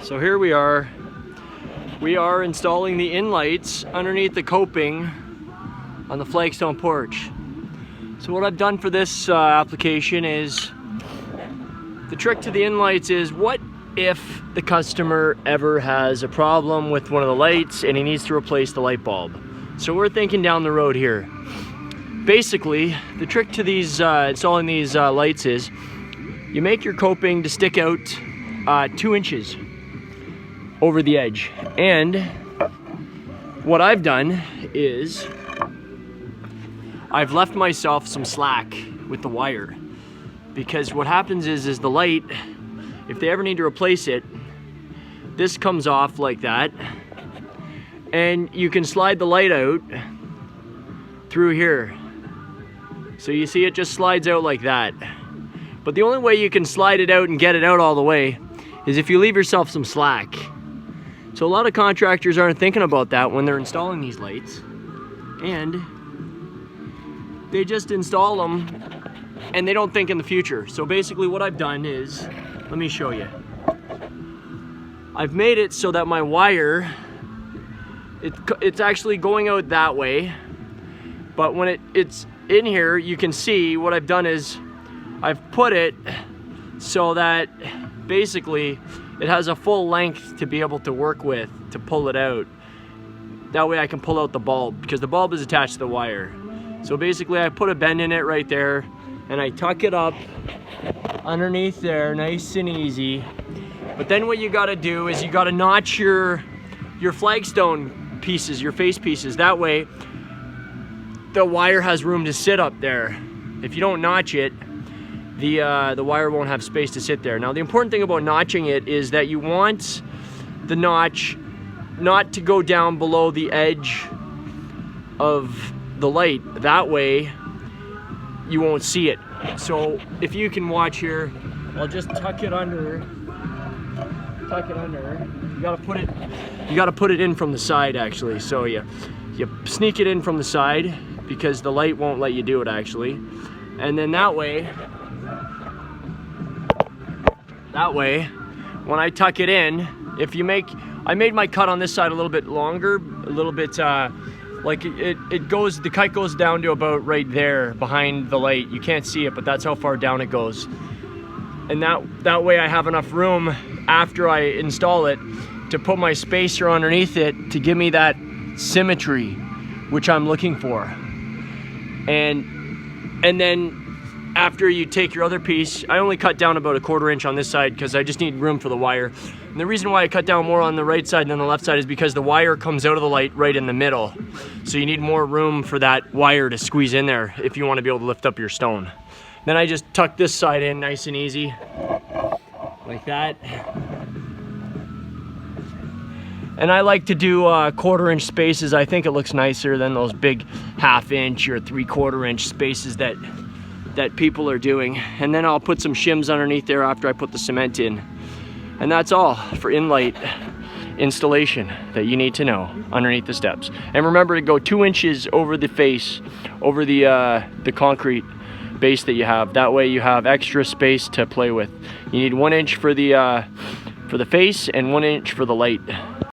So here we are. We are installing the Inlights underneath the coping on the flagstone porch. So what I've done for this application is, the trick to the Inlights is, what if the customer ever has a problem with one of the lights and he needs to replace the light bulb? So we're thinking down the road here. Basically, the trick to these installing these lights is, you make your coping to stick out 2 inches over the edge. And what I've done is, I've left myself some slack with the wire, because what happens is the light, if they ever need to replace it, this comes off like that, and you can slide the light out through here. So you see it just slides out like that. But the only way you can slide it out and get it out all the way is if you leave yourself some slack. So a lot of contractors aren't thinking about that when they're installing these lights, and they just install them and they don't think in the future. So basically what I've done is, let me show you. I've made it so that my wire, it's actually going out that way, but when it's in here, you can see what I've done is, I've put it so that basically it has a full length to be able to work with to pull it out. That way I can pull out the bulb, because the bulb is attached to the wire. So basically I put a bend in it right there, and I tuck it up underneath there, nice and easy. But then what you gotta do is, you gotta notch your flagstone pieces, your face pieces. That way the wire has room to sit up there. If you don't notch it, the wire won't have space to sit there. Now the important thing about notching it is that you want the notch not to go down below the edge of the light. That way you won't see it. So if you can watch here, I'll just tuck it under. You gotta put it in from the side actually. So you sneak it in from the side, because the light won't let you do it actually. And then that way, when I tuck it in, I made my cut on this side a little bit longer, a little bit, like the cut goes down to about right there behind the light. You can't see it, but that's how far down it goes. And that way I have enough room after I install it to put my spacer underneath it to give me that symmetry, which I'm looking for. And then after you take your other piece, I only cut down about 1/4 inch on this side because I just need room for the wire. And the reason why I cut down more on the right side than the left side is because the wire comes out of the light right in the middle. So you need more room for that wire to squeeze in there if you want to be able to lift up your stone. Then I just tuck this side in nice and easy, like that. And I like to do 1/4 inch spaces. I think it looks nicer than those big 1/2 inch or 3/4 inch spaces that people are doing. And then I'll put some shims underneath there after I put the cement in. And that's all for Inlight installation that you need to know underneath the steps. And remember to go 2 inches over the face, over the concrete base that you have. That way you have extra space to play with. You need 1 inch for the face and 1 inch for the light.